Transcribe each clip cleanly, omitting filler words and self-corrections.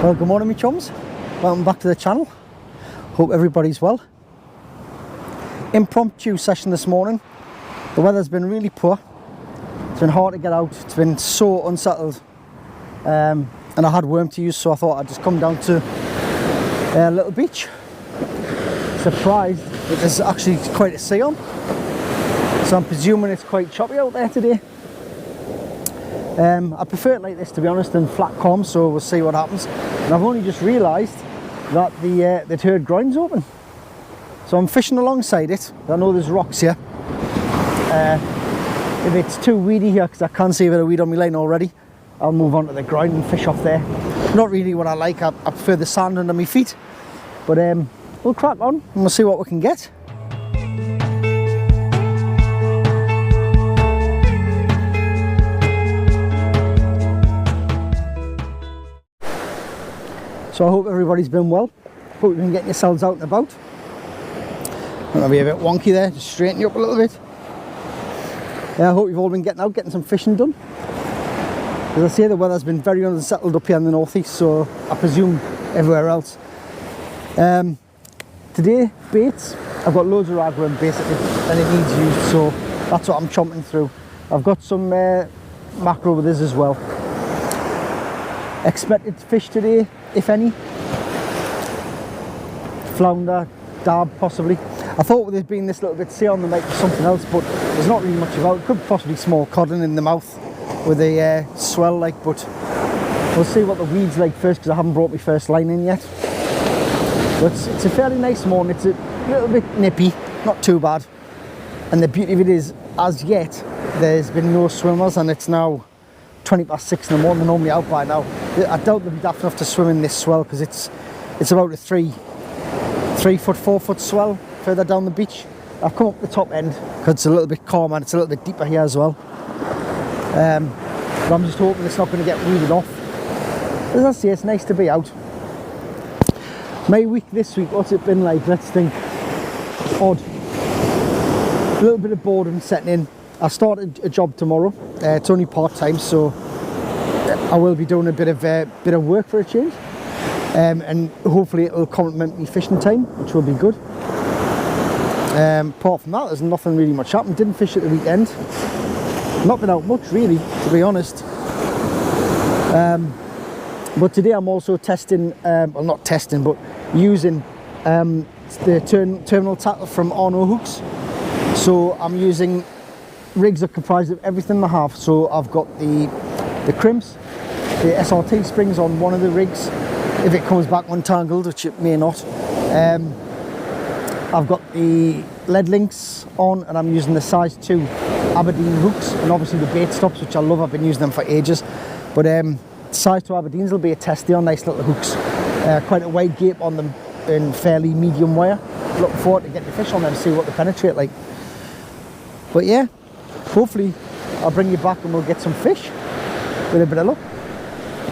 Well, good morning, my chums. Welcome back to the channel. Hope everybody's well. Impromptu session this morning. The weather's been really poor. It's been hard to get out. It's been so unsettled. And I had worm to use, so I thought I'd just come down to a little beach. Surprised that there's actually quite a sea on. So I'm presuming it's quite choppy out there today. I prefer it like this, to be honest, than flat calm, so we'll see what happens. And I've only just realised that the turd grind's open. So I'm fishing alongside it. I know there's rocks here. If it's too weedy here, because I can see a bit of weed on my line already, I'll move on to the grind and fish off there. Not really what I like. I prefer the sand under my feet. But we'll crack on and we'll see what we can get. So I hope everybody's been well. Hope you've been getting yourselves out and about. I'm going to be a bit wonky there, just straighten you up a little bit. Yeah, I hope you've all been getting out, getting some fishing done. As I say, the weather's been very unsettled up here in the northeast, so I presume everywhere else. Today, baits. I've got loads of ragworm basically, and it needs used, so that's what I'm chomping through. I've got some mackerel with this as well. Expected fish today, if any. Flounder, dab possibly. I thought with it being this little bit sea on there might be something else, but there's not really much about it. Could possibly small codling in the mouth with a swell like, but we'll see what the weed's like first, because I haven't brought my first line in yet. But it's a fairly nice morning. It's a little bit nippy, not too bad. And the beauty of it is, as yet, there's been no swimmers, and it's now 20 past 6 in the morning. They're normally out by now. I doubt they'll be daft enough to swim in this swell, because it's about a 3 foot, 4 foot swell further down the beach. I've come up the top end because it's a little bit calmer and it's a little bit deeper here as well. But I'm just hoping it's not going to get weeded off. As I say, it's nice to be out. My week this week, what's it been like? Let's think. Odd. A little bit of boredom setting in. I started a job tomorrow. It's only part-time, so I will be doing a bit of work for a change, and hopefully it'll complement me fishing time, which will be good. Apart from that, there's nothing really much happened. Didn't fish at the weekend. Not been out much really, to be honest. But today I'm also testing, well, not testing, but using the terminal tackle from Arno Hooks. So I'm using rigs that comprise of everything I have. So I've got the crimps, the SRT springs on one of the rigs, if it comes back untangled, which it may not. I've got the lead links on, and I'm using the size 2 Aberdeen hooks, and obviously the bait stops, which I love. I've been using them for ages. But size 2 Aberdeens will be a test. They are nice little hooks. Quite a wide gape on them in fairly medium wire. Looking forward to getting the fish on them, see what they penetrate like. But yeah, hopefully I'll bring you back and we'll get some fish with a bit of luck.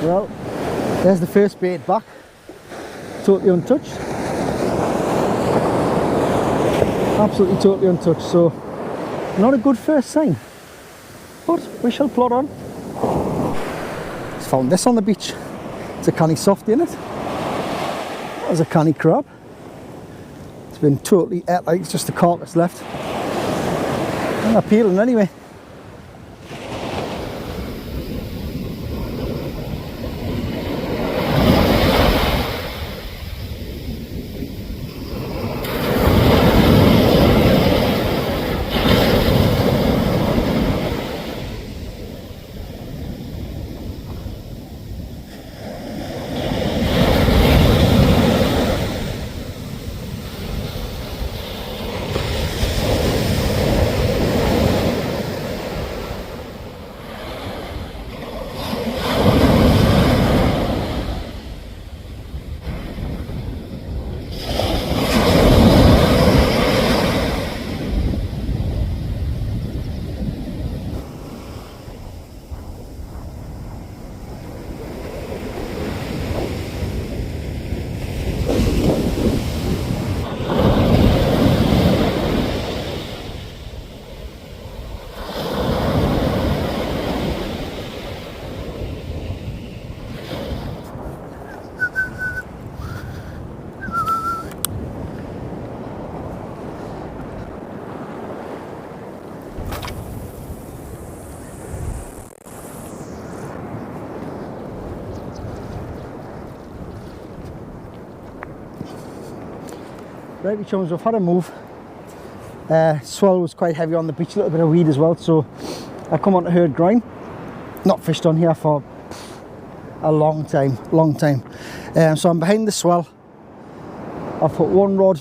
Well, there's the first bait back, totally untouched. Absolutely totally untouched, so not a good first sign, but we shall plod on. Just found this on the beach. It's a canny softy in it. There's a canny crab. It's been totally ate, like it's just the carcass left. And they're peeling anyway. Righty chums, we've had a move. Swell was quite heavy on the beach, a little bit of weed as well, so I come on to herd grind. Not fished on here for a long time. So I'm behind the swell. I've put one rod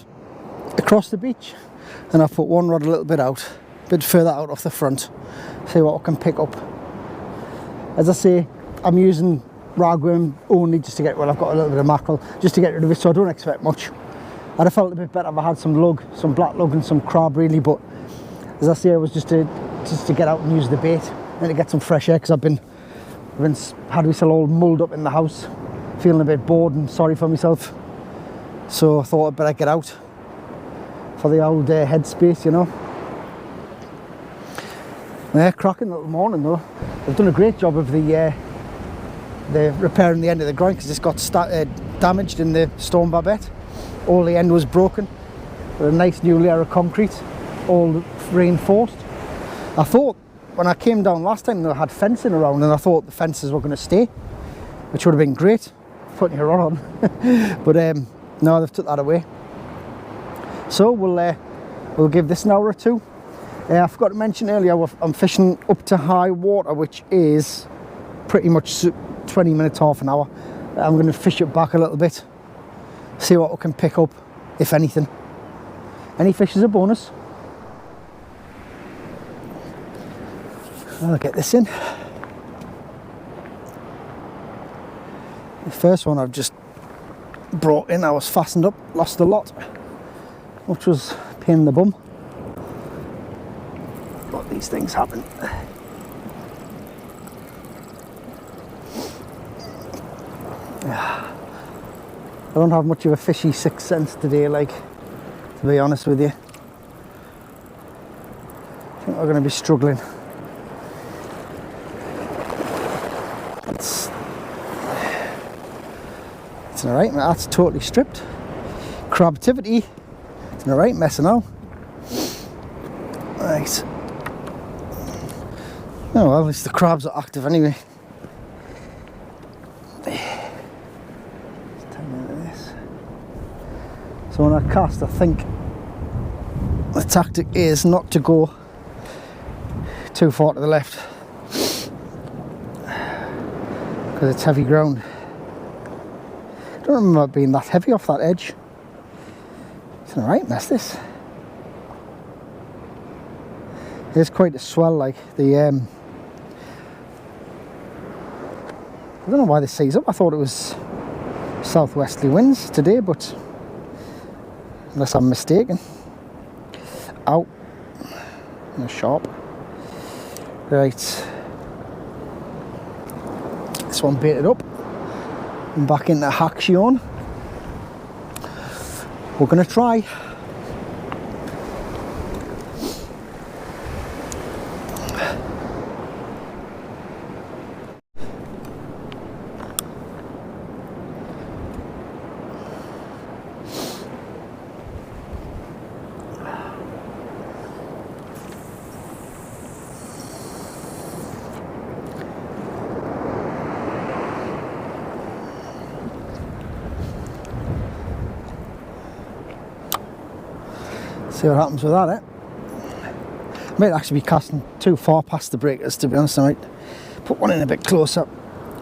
across the beach and I've put one rod a little bit out, a bit further out off the front, see what I can pick up. As I say, I'm using ragworm only just to get, well, I've got a little bit of mackerel just to get rid of it, so I don't expect much. I'd have felt a bit better if I had some lug, some black lug and some crab really, but as I say, it was just to get out and use the bait and to get some fresh air, because I've been had myself all mulled up in the house, feeling a bit bored and sorry for myself. So I thought I'd better get out for the old headspace, you know. Yeah, cracking little morning though. They've done a great job of the repairing the end of the ground, because it's got damaged in the storm barbette. All the end was broken with a nice new layer of concrete, all reinforced. I thought when I came down last time they had fencing around, and I thought the fences were going to stay, which would have been great, putting your rod on. But no, they've took that away. So we'll give this an hour or two. I forgot to mention earlier, I'm fishing up to high water, which is pretty much 20 minutes, half an hour. I'm going to fish it back a little bit, see what we can pick up, if anything. Any fish is a bonus. I'll get this in. The first one I've just brought in, I was fastened up, lost a lot, which was a pain in the bum. But these things happen. I don't have much of a fishy sixth sense today, like, to be honest with you. I think we're going to be struggling. It's alright, that's totally stripped. Crabtivity, it's an alright mess now. Right. Oh well, at least the crabs are active anyway. So when I cast, I think the tactic is not to go too far to the left, because it's heavy ground. I don't remember it being that heavy off that edge. It's an alright mess, this. There's quite a swell, like the I don't know why the sea's up. I thought it was southwesterly winds today, but unless I'm mistaken. Ow. No, sharp. Right. This one baited up. I'm back into action. We're going to try. See what happens with that, eh? I might actually be casting too far past the breakers, to be honest. I might put one in a bit closer.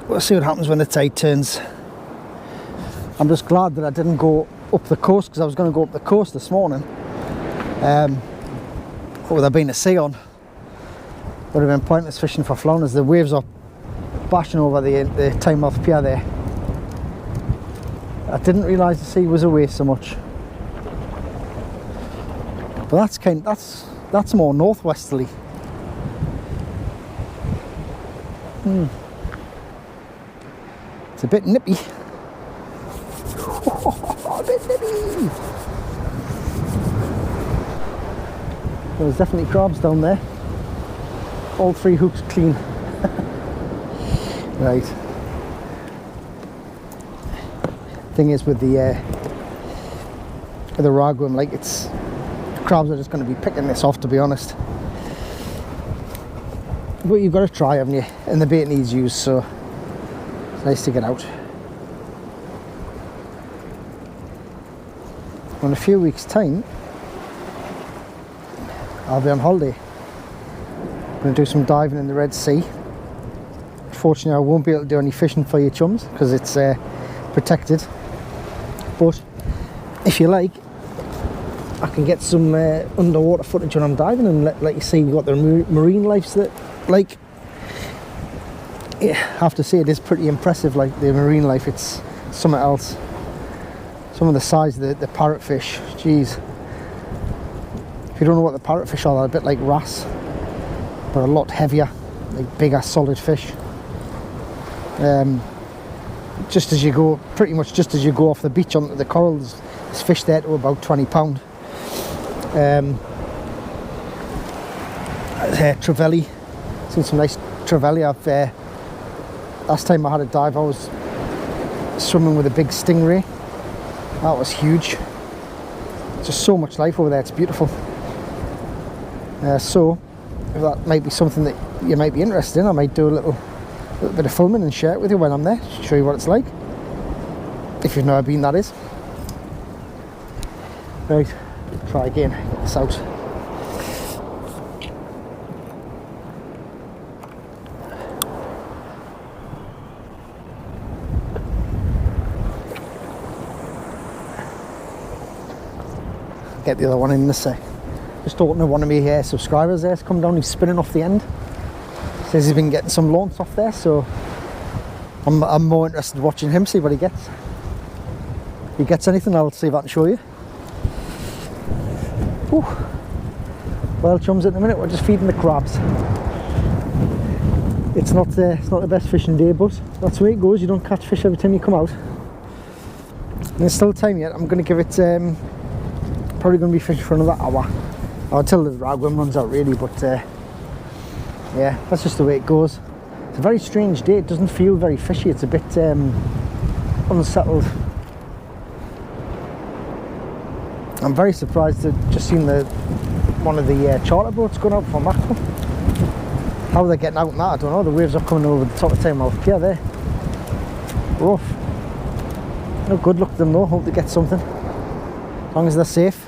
We'll see what happens when the tide turns. I'm just glad that I didn't go up the coast, because I was going to go up the coast this morning. But with there being a sea on, would have been pointless fishing for flounders. The waves are bashing over the Tynemouth Pier there. I didn't realise the sea was away so much. But that's more northwesterly. It's a bit nippy. A bit nippy. There's definitely crabs down there. All 3 hooks clean. Right. Thing is with the ragworm, like, crabs are just going to be picking this off, to be honest. But you've got to try, haven't you? And the bait needs use, so it's nice to get out. in a few weeks' time, I'll be on holiday. I'm going to do some diving in the Red Sea. Unfortunately, I won't be able to do any fishing for you chums because it's protected. But if you like, I can get some underwater footage when I'm diving and let you see what the marine life's like. Yeah, I have to say it is pretty impressive, like the marine life. It's something else. Some of the size of the parrotfish, jeez. If you don't know what the parrotfish are, they're a bit like wrasse, but a lot heavier, like bigger solid fish. Just as you go, pretty much just as you go off the beach onto the corals, there's fish there to about £20. Trevally, seen some nice trevally. Last time I had a dive, I was swimming with a big stingray. That was huge. Just so much life over there, it's beautiful. So if that might be something that you might be interested in, I might do a little bit of filming and share it with you when I'm there, show you what it's like, if you've never been, that is. Right, try again, get this out. Get the other one in this. Just talking to one of my subscribers there's come down, he's spinning off the end. Says he's been getting some launch off there, so I'm more interested in watching him, see what he gets. If he gets anything, I'll see if I can show you. Whew. Well, chums, at the minute we're just feeding the crabs. It's not the best fishing day, but that's the way it goes. You don't catch fish every time you come out. And there's still time yet. I'm going to give it probably going to be fishing for another hour until the ragworm runs out, really. But yeah, that's just the way it goes. It's a very strange day. It doesn't feel very fishy. It's a bit unsettled. I'm very surprised to just seen one of the charter boats going out for mackerel. How they're getting out in that, I don't know. The waves are coming over the top of Tynemouth Pier there. Rough. No good luck to them though. Hope they get something. As long as they're safe.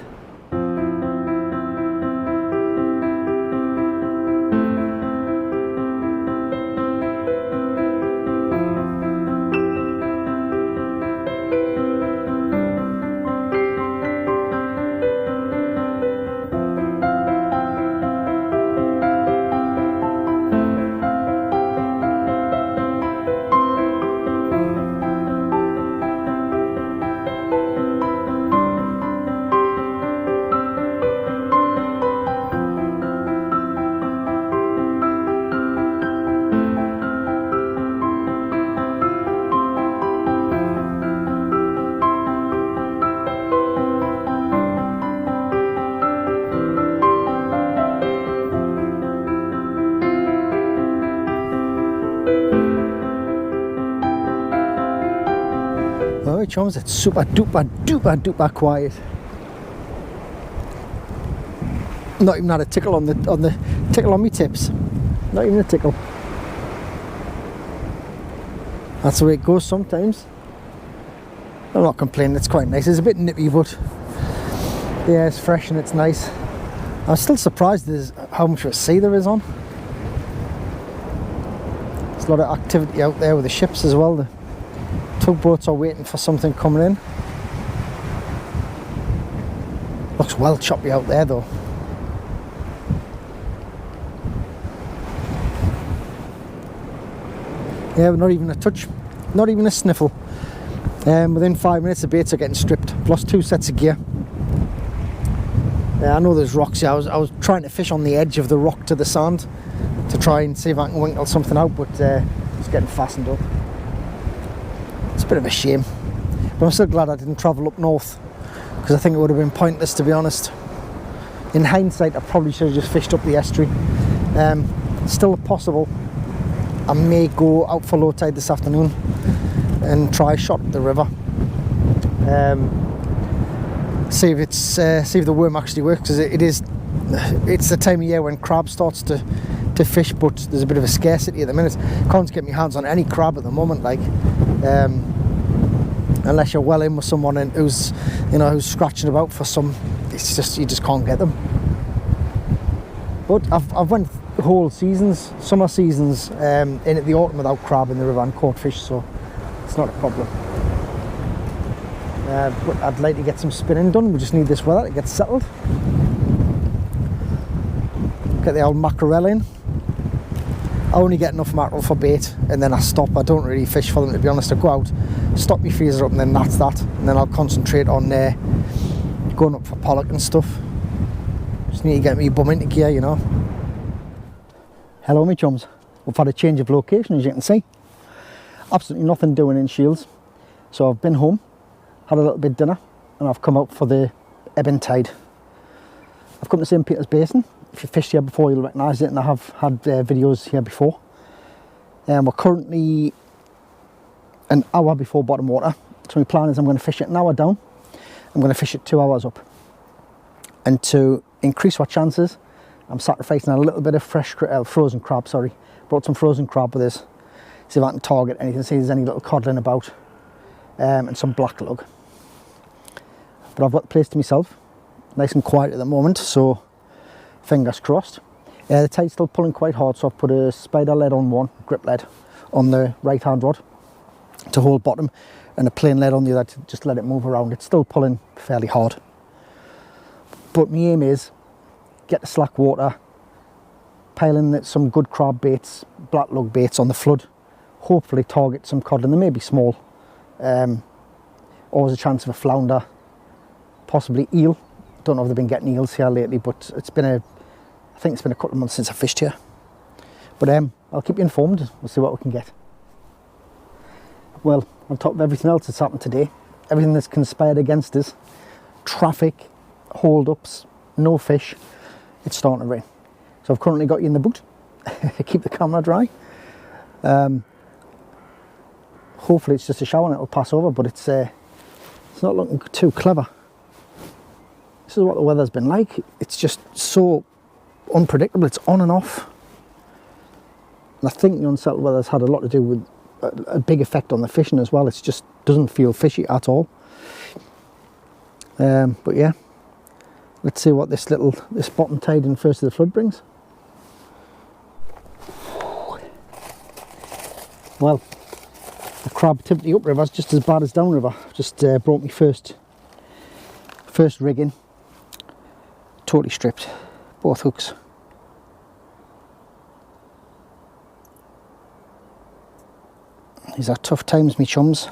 Alright chums, it's super duper quiet. Not even had a tickle on the tickle on me tips. Not even a tickle. That's the way it goes sometimes. I'm not complaining, it's quite nice. It's a bit nippy, but yeah, it's fresh and it's nice. I'm still surprised there's how much of a sea there is on. There's a lot of activity out there with the ships as well. The tugboats are waiting for something coming in. Looks well choppy out there though. Yeah, but not even a touch, not even a sniffle. Within 5 minutes the baits are getting stripped. I've lost 2 sets of gear. I know there's rocks here. I was trying to fish on the edge of the rock to the sand to try and see if I can winkle something out, but it's getting fastened up. It's a bit of a shame, but I'm still glad I didn't travel up north, because I think it would have been pointless, to be honest. In hindsight, I probably should have just fished up the estuary. Still possible. I may go out for low tide this afternoon and try a shot at the river. See if the worm actually works, because it's the time of year when crab starts to fish, but there's a bit of a scarcity at the minute. Can't get my hands on any crab at the moment. Like unless you're well in with someone who's, you know, who's scratching about for some, it's just, you just can't get them. But I've went whole seasons, summer seasons, in at the autumn without crab in the river and caught fish, so it's not a problem. But I'd like to get some spinning done. We just need this weather to get settled. Get the old mackerel in. I only get enough mackerel for bait and then I stop. I don't really fish for them, to be honest. I go out, stop my freezer up, and then that's that. And then I'll concentrate on going up for pollock and stuff. Just need to get me bum into gear, you know. Hello, me chums. We've had a change of location, as you can see. Absolutely nothing doing in Shields. So I've been home, had a little bit of dinner, and I've come out for the ebb and tide. I've come to St. Peter's Basin. If you fished here before, you'll recognise it, and I have had videos here before. We're currently an hour before bottom water, so my plan is I'm going to fish it an hour down. I'm going to fish it 2 hours up, and to increase our chances, I'm sacrificing a little bit of fresh frozen crab. Sorry, brought some frozen crab with us. See if I can target anything. See if there's any little codling about, and some black lug. But I've got the place to myself, nice and quiet at the moment, so fingers crossed. The tide's still pulling quite hard, so I've put a spider lead on one, grip lead on the right hand rod to hold bottom, and a plain lead on the other to just let it move around. It's still pulling fairly hard, but my aim is get the slack water, pile in some good crab baits, black lug baits on the flood, hopefully target some cod, and they may be small. Always a chance of a flounder, possibly eel. Don't know if they've been getting eels here lately, but I think it's been a couple of months since I fished here. But I'll keep you informed. We'll see what we can get. Well, on top of everything else that's happened today, everything that's conspired against us, traffic, hold-ups, no fish, it's starting to rain. So I've currently got you in the boot. Keep the camera dry. Hopefully it's just a shower and it'll pass over, but it's not looking too clever. This is what the weather's been like. It's just so unpredictable. It's on and off. And I think the unsettled weather's had a lot to do with a big effect on the fishing as well. It just doesn't feel fishy at all. But yeah, let's see what this bottom tide and first of the flood brings. Well, the crab activity upriver is just as bad as downriver. Just brought me first rig in. Totally stripped, both hooks. These are tough times, me chums.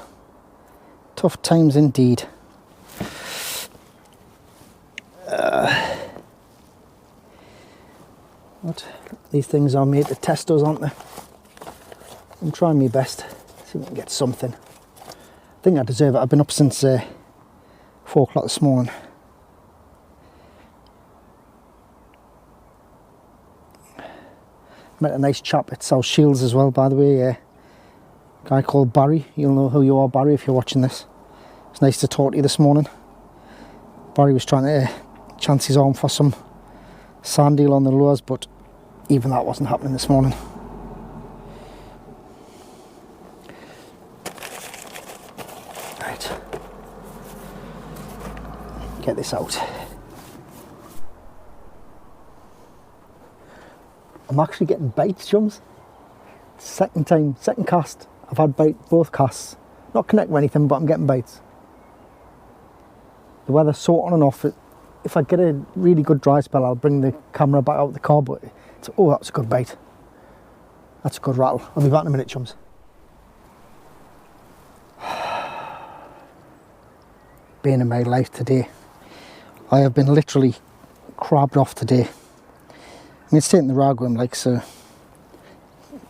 Tough times indeed. What? These things are made to test us, aren't they? I'm trying my best. See if we can get something. I think I deserve it. I've been up since 4 o'clock this morning. Met a nice chap at South Shields as well, by the way. A guy called Barry. You'll know who you are, Barry, if you're watching this. It's nice to talk to you this morning. Barry was trying to chance his arm for some sand eel on the lures, but even that wasn't happening this morning. Right. Get this out. I'm actually getting bites, chums. Second cast, I've had bite both casts. Not connecting with anything, but I'm getting bites. The weather's so on and off. If I get a really good dry spell, I'll bring the camera back out of the car, but oh, that's a good bite. That's a good rattle. I'll be back in a minute, chums. Bane of my life today. I have been literally crabbed off today. I mean, it's taking the rag with him, like, so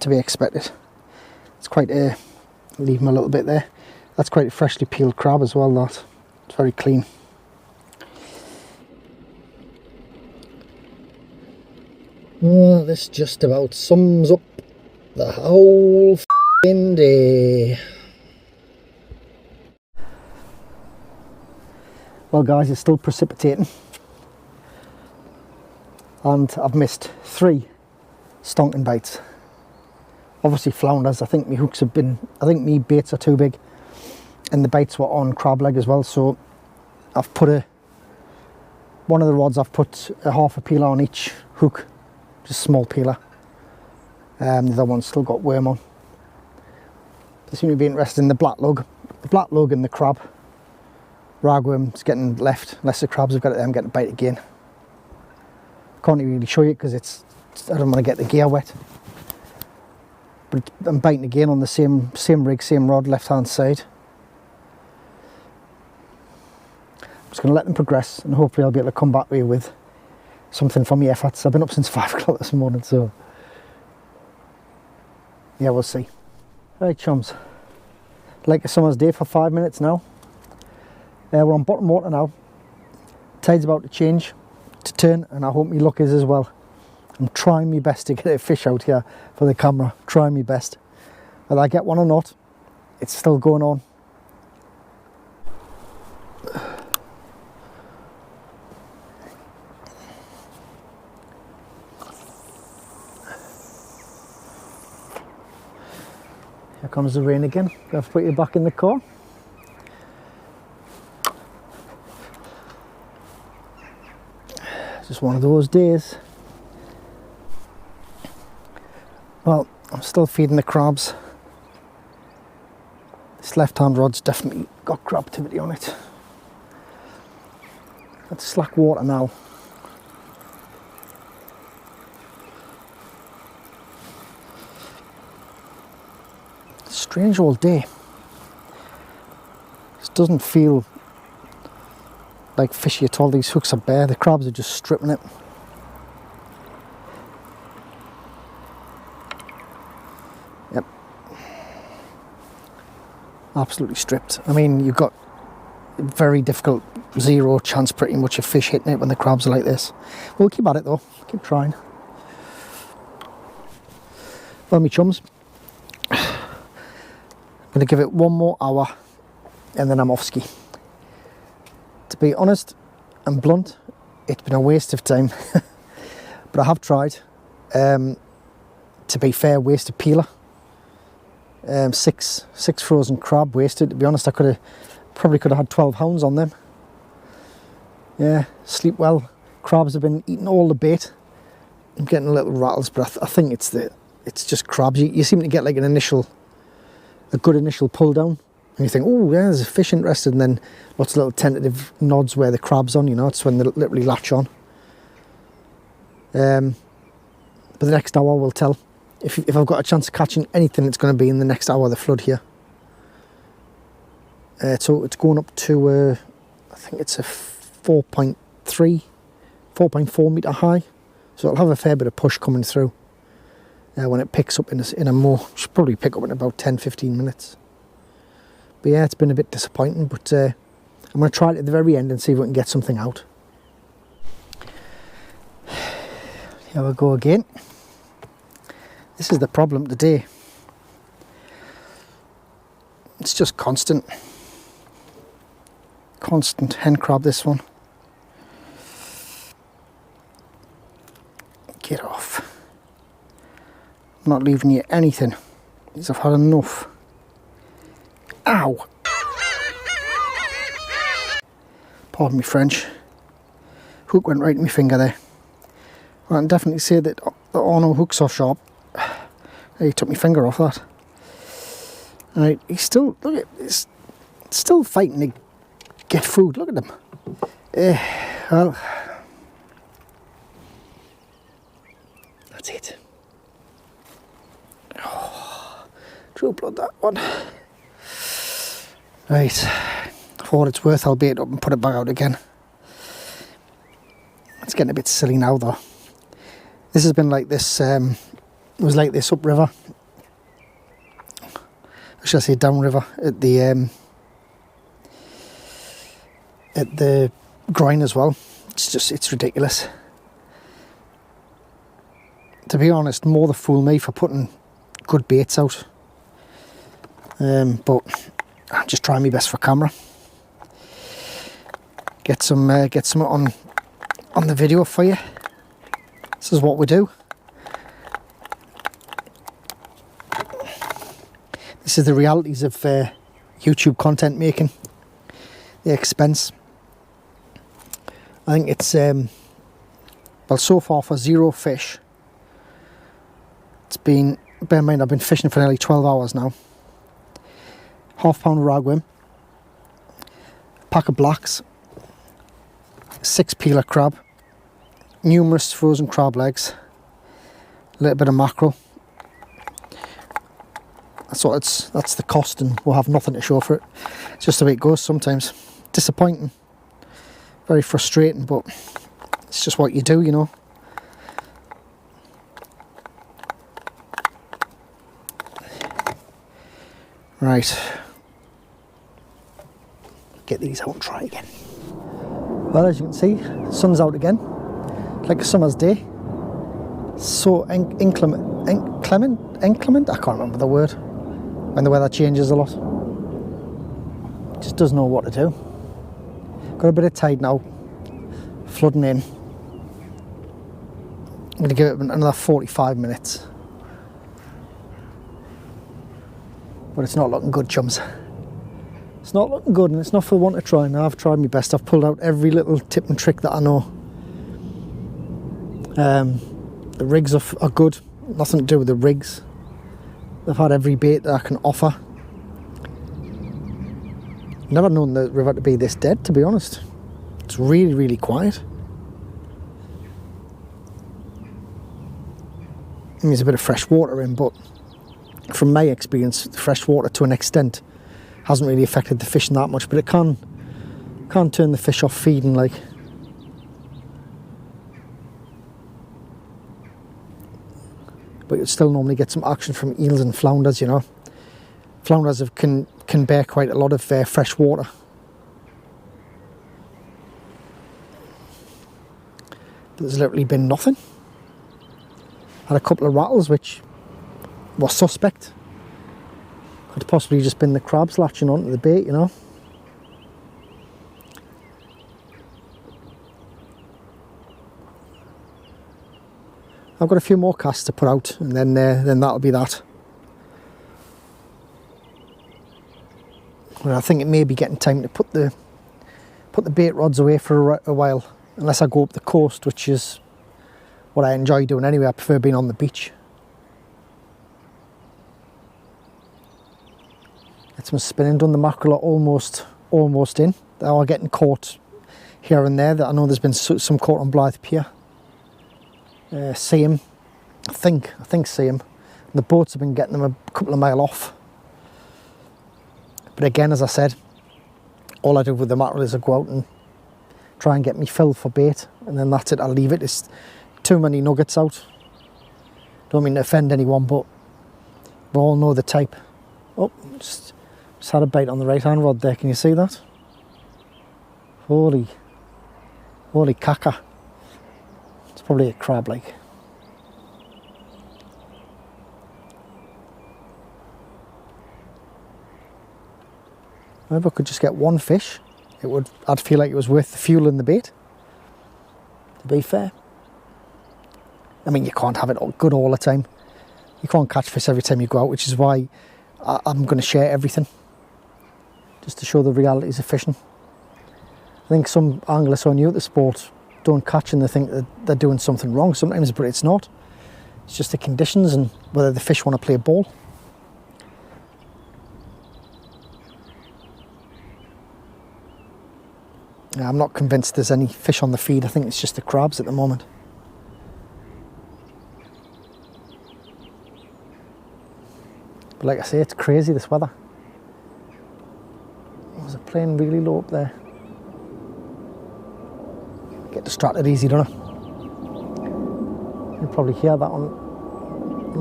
to be expected. It's quite a, leave him a little bit there. That's quite a freshly peeled crab as well, that. It's very clean. Well, this just about sums up the whole f***ing day. Well guys, it's still precipitating. And I've missed 3 stonking bites. Obviously flounders. I think my hooks have been, I think my baits are too big. and the baits were on crab leg as well, so I've put one of the rods, I've put a half a peeler on each hook, just small peeler. The other one's still got worm on. They seem to be interested in the black lug and the crab. Ragworm's getting left, unless the crabs have got it there, I'm getting a bite again. Can't really show you because I don't want to get the gear wet. But I'm biting again on the same rig, same rod, left hand side. I'm just going to let them progress and hopefully I'll be able to come back to you with something from my efforts. I've been up since 5 o'clock this morning, so yeah, we'll see. Right, chums, like a summer's day for 5 minutes now. We're on bottom water now. Tide's about to change, to turn, and I hope my luck is as well. I'm trying my best to get a fish out here for the camera, trying my best. Whether I get one or not, it's still going on. Here comes the rain again. I have to put you back in the car. Just one of those days. Well, I'm still feeding the crabs. This left-hand rod's definitely got crab activity on it. It's slack water now. Strange all day. It doesn't feel like fishy at all. These hooks are bare. The crabs are just stripping it. Yep. Absolutely stripped. I mean, you've got very difficult, 0 chance pretty much of fish hitting it when the crabs are like this. We'll keep at it though. Keep trying. Well, me chums, I'm going to give it 1 more hour and then I'm off ski. To be honest and blunt, it's been a waste of time. But I have tried. To be fair, wasted peeler. 6 frozen crab wasted. To be honest, I probably could have had 12 hounds on them. Yeah, sleep well. Crabs have been eating all the bait. I'm getting little rattles, but I think it's just crabs. You seem to get like a good initial pull down. And you think, oh yeah, there's a fish interested, and then lots of little tentative nods where the crab's on, you know, it's when they literally latch on. But the next hour will tell. If I've got a chance of catching anything, it's going to be in the next hour of the flood here. So it's going up to, I think it's a 4.4 metre high. So it'll have a fair bit of push coming through when it picks up in a more, should probably pick up in about 10-15 minutes. But yeah, it's been a bit disappointing, but I'm going to try it at the very end and see if we can get something out. Here we go again. This is the problem today. It's just constant hen crab, this one. Get off. I'm not leaving you anything, because I've had enough. Ow! Pardon me French. Hook went right in my finger there. Well, I can definitely say that there are no hooks are sharp. He took my finger off that. Right, he's still, look at, he's still fighting to get food. Look at him. Well, that's it. Oh, true blood, that one. Right, for what it's worth, I'll bait it up and put it back out again. It's getting a bit silly now though. This has been like this, it was like this upriver. Or should I say downriver at the groin as well. It's ridiculous. To be honest, more the fool me for putting good baits out. But I'm just trying my best for camera. Get some on the video for you. This is what we do. This is the realities of YouTube content making, the expense. I think it's well, so far for 0 fish, it's been, bear in mind I've been fishing for nearly 12 hours now. £1/2 ragworm, pack of blacks, 6 peeler crab, numerous frozen crab legs, a little bit of mackerel. That's the cost, and we'll have nothing to show for it. It's just the way it goes sometimes. Disappointing, very frustrating, but it's just what you do, you know. Right, get these out and try again. Well, as you can see, the sun's out again, like a summer's day. So inclement, I can't remember the word, when the weather changes a lot. Just doesn't know what to do. Got a bit of tide now, flooding in. I'm going to give it another 45 minutes. But it's not looking good, chums. It's not looking good, and it's not for want of trying. I've tried my best. I've pulled out every little tip and trick that I know. The rigs are good. Nothing to do with the rigs. They've had every bait that I can offer. Never known the river to be this dead, to be honest. It's really, really quiet. I mean, there's a bit of fresh water in, but from my experience, the fresh water to an extent hasn't really affected the fishing that much, but it can turn the fish off feeding, like. But you'd still normally get some action from eels and flounders, you know. Flounders can bear quite a lot of fresh water. But there's literally been nothing. Had a couple of rattles which was suspect. Could possibly just been the crabs latching onto the bait, you know. I've got a few more casts to put out, and then that'll be that. And I think it may be getting time to put the bait rods away for a while, unless I go up the coast, which is what I enjoy doing anyway. I prefer being on the beach. Get some spinning done. The mackerel are almost in. They are getting caught here and there. I know there's been some caught on Blythe Pier. See him, I think see him. The boats have been getting them a couple of mile off. But again, as I said, all I do with the mackerel is I go out and try and get me fill for bait, and then that's it. I'll leave it. It's too many nuggets out. Don't mean to offend anyone, but we all know the type. Oh, just had a bite on the right hand rod there. Can you see that? Holy caca. It's probably a crab, like. Maybe I could just get one fish. I'd feel like it was worth the fuel in the bait, to be fair. I mean, you can't have it good all the time. You can't catch fish every time you go out, which is why I'm going to share everything, just to show the realities of fishing. I think some anglers who are new at the sport don't catch and they think that they're doing something wrong sometimes, but it's not. It's just the conditions and whether the fish want to play ball. I'm not convinced there's any fish on the feed. I think it's just the crabs at the moment. But like I say, it's crazy, this weather. Was it playing really low up there? Get distracted easy, don't I? You'll probably hear that on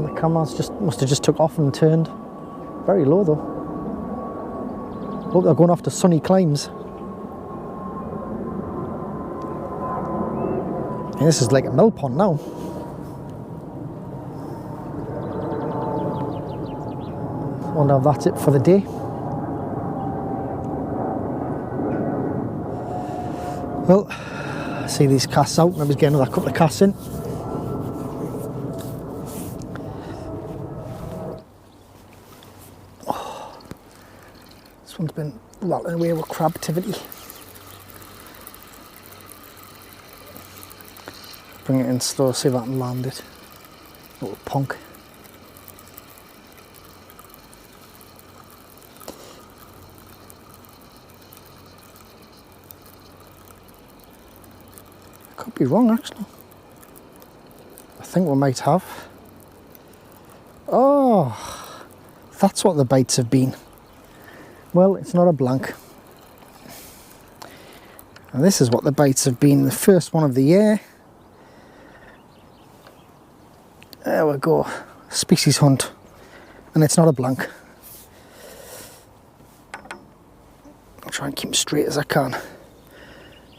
the cameras. Must have just took off and turned. Very low though. Look, they're going after sunny climbs. And this is like a mill pond now. Wonder if that's it for the day. Well, I see these casts out. Maybe get another couple of casts in. This one's been rattling away with crab activity. Bring it in slow, see if I can land it. Little punk. Could be wrong actually. I think we might have. Oh, that's what the bites have been. Well, it's not a blank. And this is what the bites have been. The first one of the year. There we go. Species hunt. And it's not a blank. I'll try and keep them straight as I can.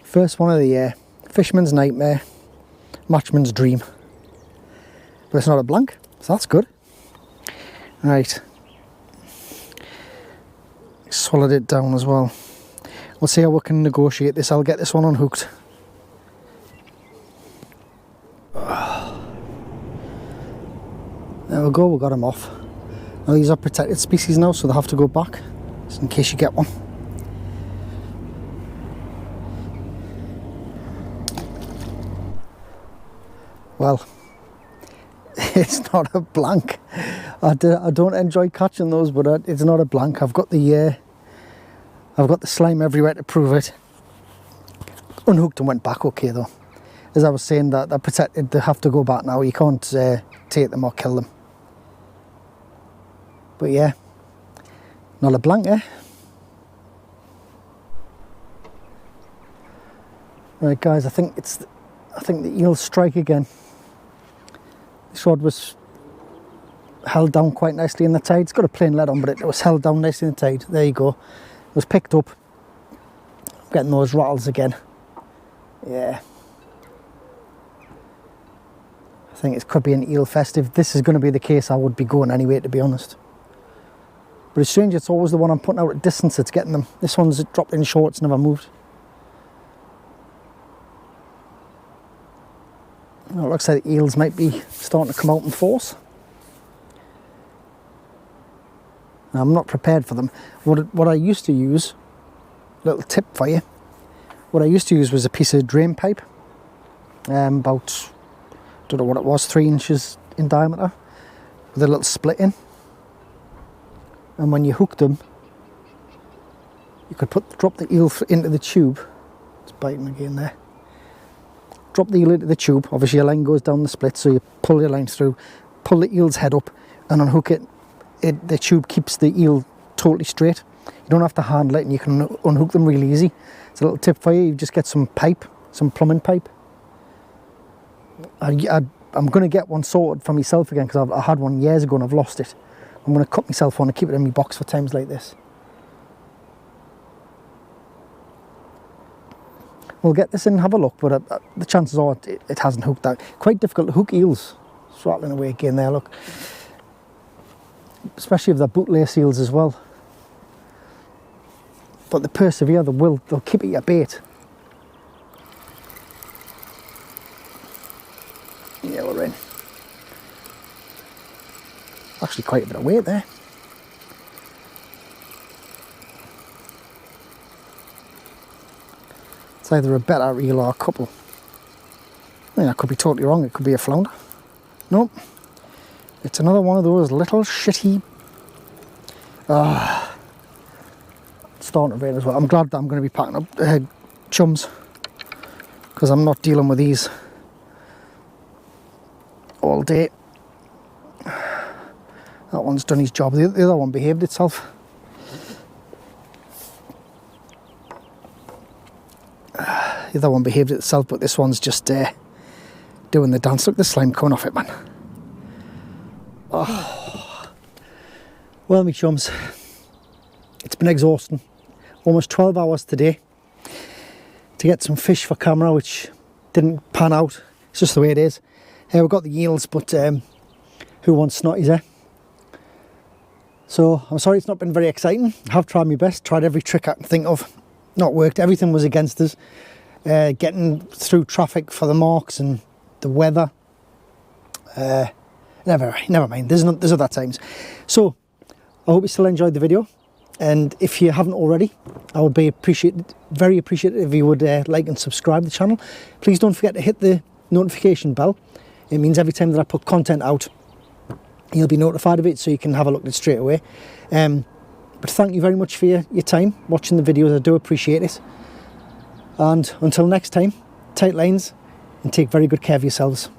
First one of the year. Fisherman's nightmare. Matchman's dream. But it's not a blank, so that's good. Right. Swallowed it down as well. We'll see how we can negotiate this. I'll get this one unhooked. There we go, we got him off. Now these are protected species now, so they have to go back, just in case you get one. Well, it's not a blank. I don't enjoy catching those, but it's not a blank. I've got the slime everywhere to prove it. Unhooked and went back okay though. As I was saying, that they're protected, they have to go back now. You can't take them or kill them. But yeah, not a blank, eh? Right guys, I think the eels strike again. This rod was held down quite nicely in the tide. It's got a plain lead on, but it was held down nicely in the tide. There you go. It was picked up. I'm getting those rattles again. Yeah. I think it could be an eel fest. If this is going to be the case, I would be going anyway, to be honest. But it's strange, it's always the one I'm putting out at distance that's getting them. This one's dropped in short, it's never moved. Well, it looks like the eels might be starting to come out in force. Now, I'm not prepared for them. What I used to use, little tip for you, what I used to use was a piece of drain pipe, about, don't know what it was, 3 inches in diameter, with a little split in. And when you hooked them, you could drop the eel into the tube. It's biting again there. Drop the eel into the tube. Obviously your line goes down the split, so you pull your line through, pull the eel's head up and unhook it. The tube keeps the eel totally straight. You don't have to handle it and you can unhook them really easy. It's a little tip for you. You just get some pipe, some plumbing pipe. I'm going to get one sorted for myself again because I had one years ago and I've lost it. I'm going to cut myself one and keep it in my box for times like this. We'll get this in and have a look, but the chances are it hasn't hooked out. Quite difficult to hook eels. It's rattling away again there, look. Especially if they're bootlace eels as well. But they persevere, they'll keep at your bait. Yeah, we're in. Actually quite a bit of weight there. It's either a better eel or a couple. I mean, I could be totally wrong, it could be a flounder. Nope. It's another one of those little shitty... It's starting to rain as well. I'm glad that I'm going to be packing up chums, because I'm not dealing with these all day. That one's done his job. The other one behaved itself. The other one behaved itself, but this one's just doing the dance. Look, the slime coming off it, man. Oh. Well, me chums, it's been exhausting. Almost 12 hours today to get some fish for camera, which didn't pan out. It's just the way it is. We've got the eels, but who wants snotties, eh? So I'm sorry it's not been very exciting. I have tried my best, tried every trick I can think of. Not worked, everything was against us. Getting through traffic for the marks and the weather. Never mind, there's other times. So I hope you still enjoyed the video. And if you haven't already, I would be very appreciative if you would like and subscribe to the channel. Please don't forget to hit the notification bell. It means every time that I put content out, you'll be notified of it, so you can have a look at it straight away. But thank you very much for your time watching the videos. I do appreciate it. And until next time, tight lines and take very good care of yourselves.